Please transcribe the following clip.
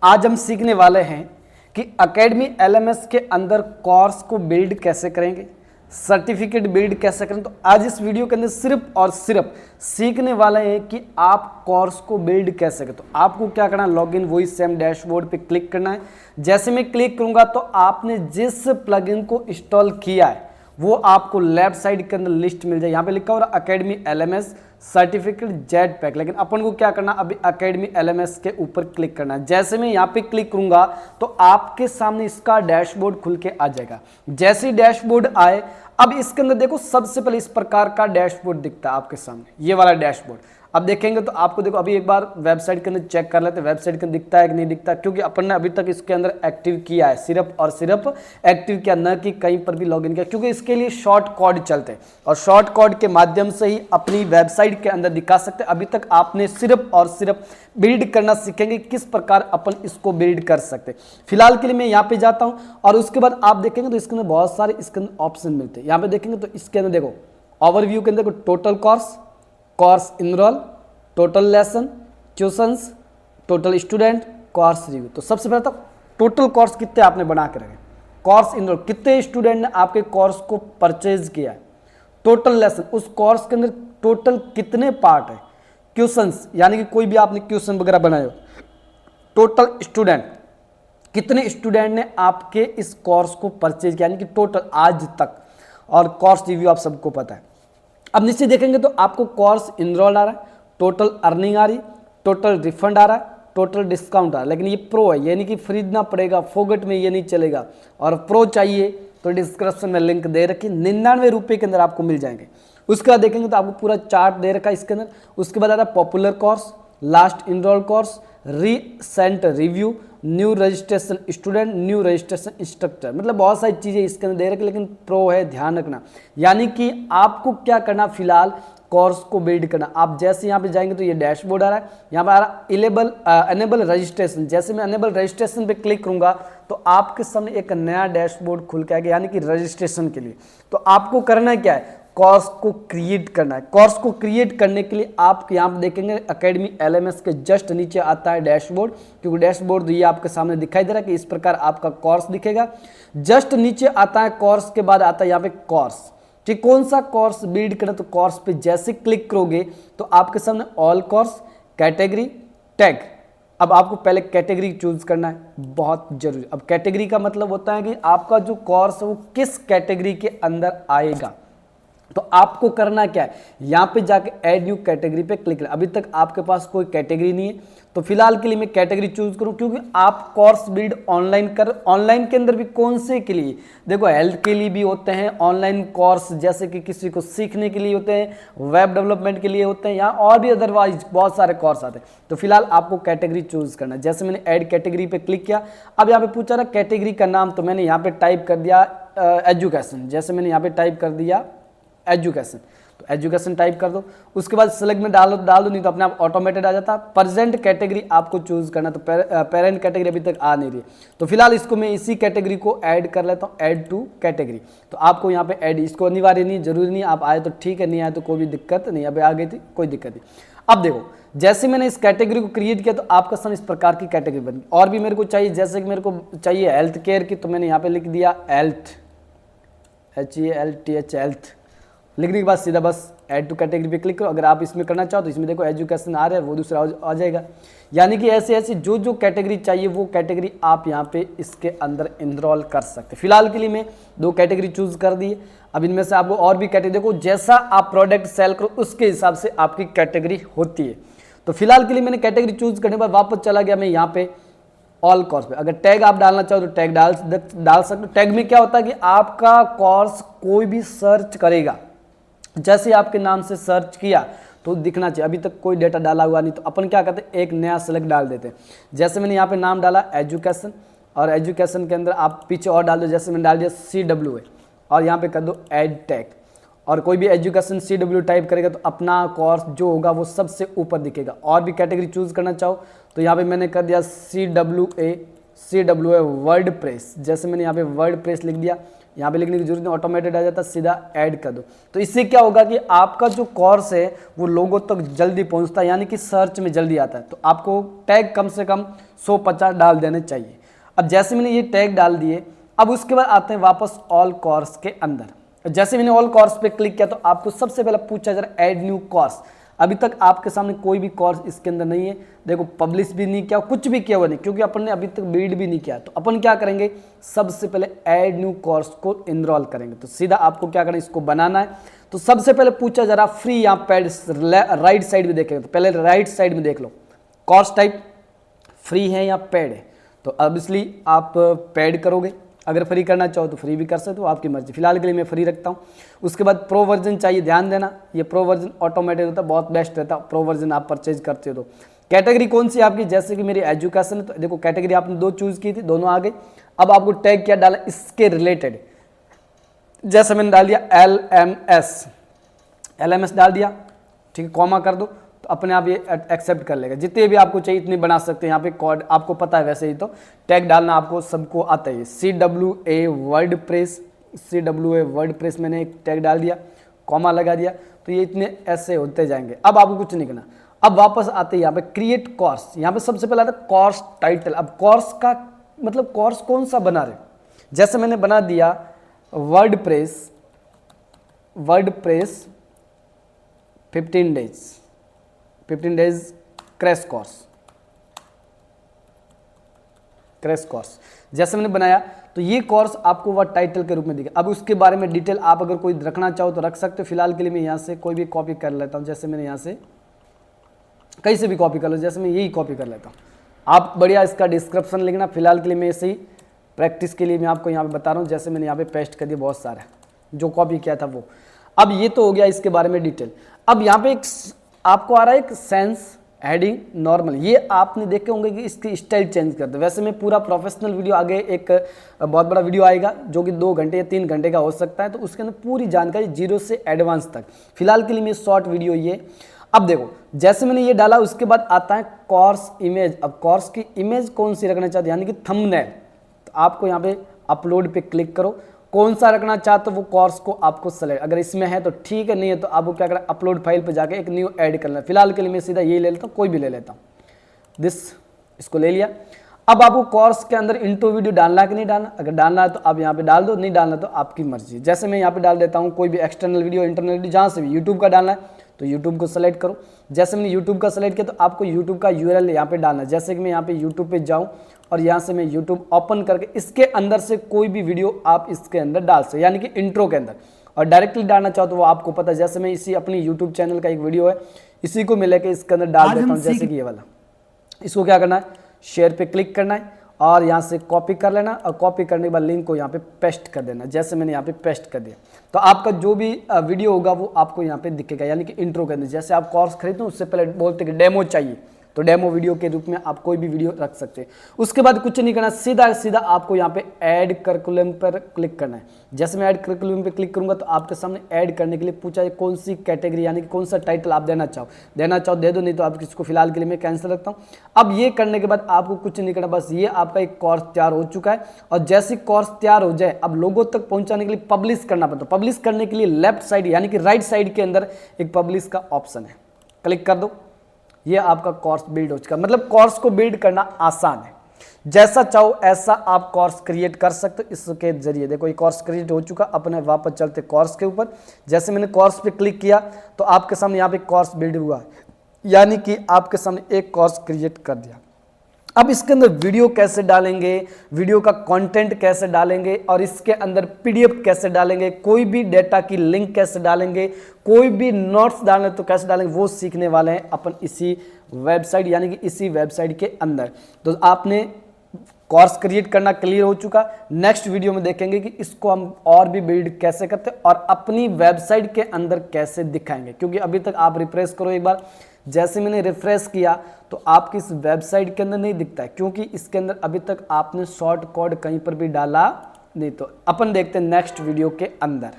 आज हम सीखने वाले हैं कि अकेडमी एलएमएस के अंदर कोर्स को बिल्ड कैसे करेंगे, सर्टिफिकेट बिल्ड कैसे करें। तो आज इस वीडियो के अंदर सिर्फ और सिर्फ सीखने वाले हैं कि आप कोर्स को बिल्ड कैसे करें। तो आपको क्या करना है, लॉगिन वॉइस सेम डैशबोर्ड पे क्लिक करना है। जैसे मैं क्लिक करूंगा तो आपने जिस प्लगइन को इंस्टॉल किया है वो आपको लेफ्ट साइड के अंदर लिस्ट मिल जाए। यहाँ पे लिखा हो रहा academy LMS certificate jet pack, लेकिन अपन को क्या करना, अभी अकेडमी एलएमएस के ऊपर क्लिक करना है। जैसे मैं यहाँ पे क्लिक करूंगा तो आपके सामने इसका डैशबोर्ड खुल के आ जाएगा। जैसे ही डैशबोर्ड आए, अब इसके अंदर देखो सबसे पहले इस प्रकार का डैशबोर्ड दिखता है आपके सामने, ये वाला डैशबोर्ड। अब देखेंगे तो आपको देखो, अभी एक बार वेबसाइट के अंदर चेक कर लेते हैं वेबसाइट के अंदर दिखता है कि नहीं दिखता, क्योंकि अपन ने अभी तक इसके अंदर एक्टिव किया है, सिर्फ और सिर्फ एक्टिव किया, न कि कहीं पर भी लॉगिन किया, क्योंकि इसके लिए शॉर्ट कोड चलते हैं और शॉर्ट कोड के माध्यम से ही अपनी वेबसाइट के अंदर दिखा सकते हैं। अभी तक आपने सिर्फ और सिर्फ बिल्ड करना सीखेंगे, किस प्रकार अपन इसको बिल्ड कर सकते हैं। फिलहाल के लिए मैं यहाँ पे जाता हूँ और उसके बाद आप देखेंगे तो इसके अंदर बहुत सारे इसके अंदर ऑप्शन मिलते हैं। यहाँ पे देखेंगे तो इसके अंदर देखो ओवरव्यू के अंदर total course enrol, total lesson, tuitions, total student, course review. तो सबसे पहले तो टोटल कोर्स कितने आपने बना के रखे, कोर्स इनरोल कितने स्टूडेंट ने आपके कोर्स को परचेज किया है, टोटल लेसन उस कोर्स के अंदर टोटल कितने पार्ट है, क्वेश्चंस यानी कि कोई भी आपने क्वेश्चन वगैरह बनाए हो, टोटल स्टूडेंट कितने स्टूडेंट ने आपके इस कोर्स को परचेज किया यानी कि टोटल आज तक, और कोर्स रिव्यू आप सबको पता है। अब नीचे देखेंगे तो आपको कोर्स इनरोल आ रहा है, टोटल अर्निंग आ रही, टोटल रिफंड आ रहा है, टोटल डिस्काउंट आ रहा है। लेकिन ये प्रो है यानी कि खरीदना पड़ेगा, फोगट में ये नहीं चलेगा। और प्रो चाहिए तो डिस्क्रिप्शन में लिंक दे रखी, 99 रुपये के अंदर आपको मिल जाएंगे। उसके बाद देखेंगे तो आपको पूरा चार्ट दे रखा है इसके अंदर। उसके बाद आता है popular course, last enrol course, recent review, new registration student, new registration instructor, मतलब बहुत सारी चीज़ें इसके अंदर दे रखी, लेकिन प्रो है, ध्यान रखना। यानी कि आपको क्या करना, फिलहाल कोर्स को बिल्ड करना। आप जैसे यहाँ पे जाएंगे तो ये डैशबोर्ड आ रहा है, यहाँ पे आ रहा अनेबल रजिस्ट्रेशन। जैसे मैं अनेबल रजिस्ट्रेशन पे क्लिक करूंगा तो आपके सामने एक नया डैशबोर्ड खुल के आएगा, यानी कि रजिस्ट्रेशन के लिए। तो आपको करना क्या है, कोर्स को क्रिएट करना है। कोर्स को क्रिएट करने के लिए आप यहाँ पे देखेंगे अकेडमी एलएमएस के जस्ट नीचे आता है डैशबोर्ड, क्योंकि डैशबोर्ड ये आपके सामने दिखाई दे रहा है कि इस प्रकार आपका कोर्स दिखेगा। जस्ट नीचे आता है कोर्स के बाद आता है यहाँ पे कोर्स, ठीक, कौन सा कोर्स बिल्ड करना। तो कोर्स पे जैसे क्लिक करोगे तो आपके सामने ऑल कोर्स, कैटेगरी, टैग। अब आपको पहले कैटेगरी चूज करना है, बहुत जरूरी। अब कैटेगरी का मतलब होता है कि आपका जो कोर्स है वो किस कैटेगरी के अंदर आएगा। तो आपको करना क्या है, यहाँ पे जाके ऐड न्यू कैटेगरी पे क्लिक करना। अभी तक आपके पास कोई कैटेगरी नहीं है, तो फिलहाल के लिए मैं कैटेगरी चूज करूँ, क्योंकि आप कोर्स बिल्ड ऑनलाइन कर, ऑनलाइन के अंदर भी कौन से के लिए, देखो हेल्थ के लिए भी होते हैं ऑनलाइन कोर्स, जैसे कि किसी को सीखने के लिए होते हैं, वेब डेवलपमेंट के लिए होते हैं, यहाँ और भी अदरवाइज बहुत सारे कोर्स आते हैं। तो फिलहाल आपको कैटेगरी चूज करना है। जैसे मैंने ऐड कैटेगरी पे क्लिक किया, अब यहाँ पे पूछा रहा कैटेगरी का नाम, तो मैंने यहाँ पे टाइप कर दिया एजुकेशन। जैसे मैंने यहाँ पे टाइप कर दिया एजुकेशन, तो एजुकेशन टाइप कर दो। उसके बाद सेलेक्ट में डाल दो, नहीं तो अपने आप ऑटोमेटेड आ जाता है। प्रेजेंट कैटेगरी आपको चूज करना, तो पेरेंट कैटेगरी अभी तक आ नहीं रही, तो फिलहाल इसको मैं इसी कैटेगरी को ऐड कर लेता हूँ, ऐड टू कैटेगरी। तो आपको यहाँ पे ऐड, इसको अनिवार्य नहीं, जरूरी नहीं, आप आए तो ठीक है, नहीं आए तो कोई भी दिक्कत नहीं। अभी आ गई थी, कोई दिक्कत नहीं। अब देखो जैसे मैंने इस कैटेगरी को क्रिएट किया तो आपका सामने इस प्रकार की कैटेगरी बनी। और भी मेरे को चाहिए, जैसे कि मेरे को चाहिए हेल्थ केयर की, तो मैंने यहाँ पे लिख दिया हेल्थ, HELTH, हेल्थ। लिखने के बाद सीधा बस ऐड टू कैटेगरी पे क्लिक करो। अगर आप इसमें करना चाहो तो इसमें देखो एजुकेशन आ रहा है, वो दूसरा आ जाएगा। यानी कि ऐसे ऐसे जो जो कैटेगरी चाहिए वो कैटेगरी आप यहाँ पे इसके अंदर इनरोल कर सकते हैं। फिलहाल के लिए मैं 2 कैटेगरी चूज कर दी है। अब इनमें से आपको और भी कैटेगरी, देखो जैसा आप प्रोडक्ट सेल करो उसके हिसाब से आपकी कैटेगरी होती है। तो फिलहाल के लिए मैंने कैटेगरी चूज करने के बाद वापस चला गया मैं यहाँ पे ऑल कोर्स पे। अगर टैग आप डालना चाहो तो टैग डाल सकते हो। टैग में क्या होता है कि आपका कोर्स कोई भी सर्च करेगा, जैसे आपके नाम से सर्च किया तो दिखना चाहिए। अभी तक कोई डेटा डाला हुआ नहीं, तो अपन क्या करते हैं, एक नया सेलेक्ट डाल देते हैं। जैसे मैंने यहाँ पे नाम डाला एजुकेशन, और एजुकेशन के अंदर आप पीछे और डाल दो। जैसे मैंने डाल दिया CWA, और यहाँ पे कर दो ऐड टैग। और कोई भी एजुकेशन CW टाइप करेगा तो अपना कोर्स जो होगा वो सबसे ऊपर दिखेगा। और भी कैटेगरी चूज करना चाहो तो यहाँ पे मैंने कर दिया CWA वर्ड प्रेस। जैसे मैंने यहाँ पे वर्ड प्रेस लिख दिया, यहाँ पे लिखने की जरूरत नहीं, ऑटोमेटेड आ जाता, सीधा ऐड कर दो। तो इससे क्या होगा कि आपका जो कोर्स है वो लोगों तक जल्दी पहुँचता है, यानी कि सर्च में जल्दी आता है। तो आपको टैग कम से कम 150 डाल देने चाहिए। अब जैसे मैंने ये टैग डाल दिए, अब उसके बाद आते हैं वापस ऑल कोर्स के अंदर। जैसे मैंने ऑल कोर्स पे क्लिक किया तो आपको सबसे पहले पूछा जा रहा है ऐड न्यू कोर्स। अभी तक आपके सामने कोई भी कोर्स इसके अंदर नहीं है, देखो पब्लिश भी नहीं किया, कुछ भी किया हुआ नहीं, क्योंकि अपन ने अभी तक बिल्ड भी नहीं किया। तो अपन क्या करेंगे, सबसे पहले ऐड न्यू कोर्स को इनरोल करेंगे। तो सीधा आपको क्या करना है, इसको बनाना है। तो सबसे पहले पूछा जा रहा फ्री या पेड, राइट साइड में देखेंगे। तो पहले राइट साइड में देख लो कोर्स टाइप फ्री है या पेड है। तो ऑब्वियसली आप पेड करोगे, अगर फ्री करना चाहो तो फ्री भी कर सकते हो, आपकी मर्जी। फिलहाल के लिए मैं फ्री रखता हूँ। उसके बाद प्रो वर्जन चाहिए, ध्यान देना ये प्रो वर्जन ऑटोमेटेड होता है, बहुत बेस्ट रहता है प्रो वर्जन आप परचेज करते हो। तो कैटेगरी कौन सी आपकी, जैसे कि मेरी एजुकेशन है, तो देखो कैटेगरी आपने 2 चूज की थी, दोनों आ गई। अब आपको टैग क्या डाला, इसके रिलेटेड, जैसे मैंने डाल दिया LMS डाल दिया, ठीक है, कॉमा कर दो, तो अपने आप ये एक्सेप्ट कर लेगा। जितने भी आपको चाहिए इतने बना सकते हैं। यहाँ पे कोड आपको पता है, वैसे ही तो टैग डालना आपको सबको आता है। CWA वर्डप्रेस मैंने एक टैग डाल दिया, कॉमा लगा दिया, तो ये इतने ऐसे होते जाएंगे। अब आपको कुछ नहीं करना। अब वापस आते हैं यहाँ पे क्रिएट कोर्स। यहाँ पे सबसे पहले आता है कोर्स टाइटल। अब कोर्स का मतलब कोर्स कौन सा बना रहे, जैसे मैंने बना दिया वर्डप्रेस 15 डेज क्रैश कोर्स जैसे मैंने बनाया। तो ये कोर्स आपको वह टाइटल के रूप में दिखा। अब उसके बारे में डिटेल आप अगर कोई रखना चाहो तो रख सकते हो। फिलहाल के लिए मैं यहाँ से कोई भी कॉपी कर लेता हूँ, जैसे मैंने यहाँ से कहीं से भी कॉपी कर लो, जैसे मैं यही कॉपी कर लेता हूँ। आप बढ़िया इसका डिस्क्रिप्शन लिखना। फिलहाल के लिए मैं ऐसे ही प्रैक्टिस के लिए मैं आपको यहाँ पे बता रहा हूँ। जैसे मैंने यहाँ पे पेस्ट कर दिया बहुत सारा जो कॉपी किया था वो। अब ये तो हो गया इसके बारे में डिटेल। अब यहाँ पे एक आपको आ रहा है एक सेंस हेडिंग नॉर्मल, ये आपने देखे होंगे कि इसकी स्टाइल चेंज कर दो। वैसे मैं पूरा प्रोफेशनल वीडियो आगे एक बहुत बड़ा वीडियो आएगा जो कि 2 घंटे या 3 घंटे का हो सकता है, तो उसके अंदर पूरी जानकारी 0 से एडवांस तक। फिलहाल के लिए मैं शॉर्ट वीडियो ये। अब देखो जैसे मैंने ये डाला, उसके बाद आता है कोर्स इमेज। अब कोर्स की इमेज कौन सी रखना चाहते हैं, यानी कि थंबनेल। तो आपको यहाँ पे अपलोड पे क्लिक करो, कौन सा रखना चाहते हो वो कोर्स को आपको सेलेक्ट, अगर इसमें है तो ठीक है, नहीं है तो आपको क्या करना, अपलोड फाइल पे जाके एक न्यू ऐड करना है। फिलहाल के लिए मैं सीधा ये ले लेता हूँ, कोई भी ले लेता हूँ, इसको ले लिया। अब आपको कोर्स के अंदर इंट्रो वीडियो डालना है कि नहीं डालना, अगर डालना है तो आप यहाँ पे डाल दो, नहीं डालना तो आपकी मर्जी। जैसे मैं यहाँ पे डाल देता हूँ कोई भी एक्सटर्नल वीडियो, इंटरनल वीडियो, जहाँ से भी यूट्यूब का डालना है तो यूट्यूब को सेलेक्ट करो। जैसे मैंने यूट्यूब का सेलेक्ट किया तो आपको यूट्यूब का URL यहाँ पे डालना है। जैसे कि मैं यहाँ पे यूट्यूब पे जाऊँ और यहाँ से मैं यूट्यूब ओपन करके इसके अंदर से कोई भी वीडियो आप इसके अंदर डाल सकते, यानी कि इंट्रो के अंदर। और डायरेक्टली डालना चाहो तो वो आपको पता है। जैसे मैं इसी अपनी यूट्यूब चैनल का एक वीडियो है, इसी को मैं लेके इसके अंदर डाल देता हूँ, जैसे कि ये वाला। इसको क्या करना है, शेयर पे क्लिक करना है और यहाँ से कॉपी कर लेना, और कॉपी करने के बाद लिंक को यहाँ पे पेस्ट कर देना। जैसे मैंने यहाँ पे पेस्ट कर दिया तो आपका जो भी वीडियो होगा वो आपको यहाँ पे दिखेगा, यानी कि इंट्रो के अंदर। जैसे आप कोर्स खरीदो उससे पहले बोलते कि डेमो चाहिए, तो डेमो वीडियो के रूप में आप कोई भी वीडियो रख सकते हैं। उसके बाद कुछ नहीं करना, सीधा सीधा आपको यहाँ पे ऐड करिकुलम पर क्लिक करना है। जैसे मैं ऐड करिकुलम पे क्लिक करूंगा तो आपके सामने ऐड करने के लिए पूछा है कौन सी कैटेगरी, यानी कि कौन सा टाइटल आप देना चाहो दे दो, नहीं तो आप इसको फिलहाल के लिए मैं कैंसिल रखता हूँ। अब ये करने के बाद आपको कुछ नहीं करना, बस ये आपका एक कोर्स तैयार हो चुका है। और जैसे कोर्स तैयार हो जाए, अब लोगों तक पहुंचाने के लिए पब्लिश करना पड़ता है। पब्लिश करने के लिए लेफ्ट साइड यानी कि राइट साइड के अंदर एक पब्लिश का ऑप्शन है, क्लिक कर दो। ये आपका कोर्स बिल्ड हो चुका है। मतलब कोर्स को बिल्ड करना आसान है, जैसा चाहो ऐसा आप कोर्स क्रिएट कर सकते हो इसके जरिए। देखो ये कोर्स क्रिएट हो चुका, अपने वापस चलते कोर्स के ऊपर। जैसे मैंने कोर्स पे क्लिक किया तो आपके सामने यहाँ पे कोर्स बिल्ड हुआ, यानी कि आपके सामने एक कोर्स क्रिएट कर दिया। अब इसके अंदर वीडियो कैसे डालेंगे, वीडियो का कंटेंट कैसे डालेंगे, और इसके अंदर PDF कैसे डालेंगे, कोई भी डेटा की लिंक कैसे डालेंगे, कोई भी नोट्स डालने तो कैसे डालेंगे, वो सीखने वाले हैं अपन इसी वेबसाइट, यानी कि इसी वेबसाइट के अंदर। तो आपने कोर्स क्रिएट करना क्लियर हो चुका। नेक्स्ट वीडियो में देखेंगे कि इसको हम और भी बिल्ड कैसे करते हैं और अपनी वेबसाइट के अंदर कैसे दिखाएंगे। क्योंकि अभी तक आप रिफ्रेश करो एक बार, जैसे मैंने रिफ्रेश किया तो आपकी इस वेबसाइट के अंदर नहीं दिखता है, क्योंकि इसके अंदर अभी तक आपने शॉर्ट कोड कहीं पर भी डाला नहीं। तो अपन देखते हैं नेक्स्ट वीडियो के अंदर।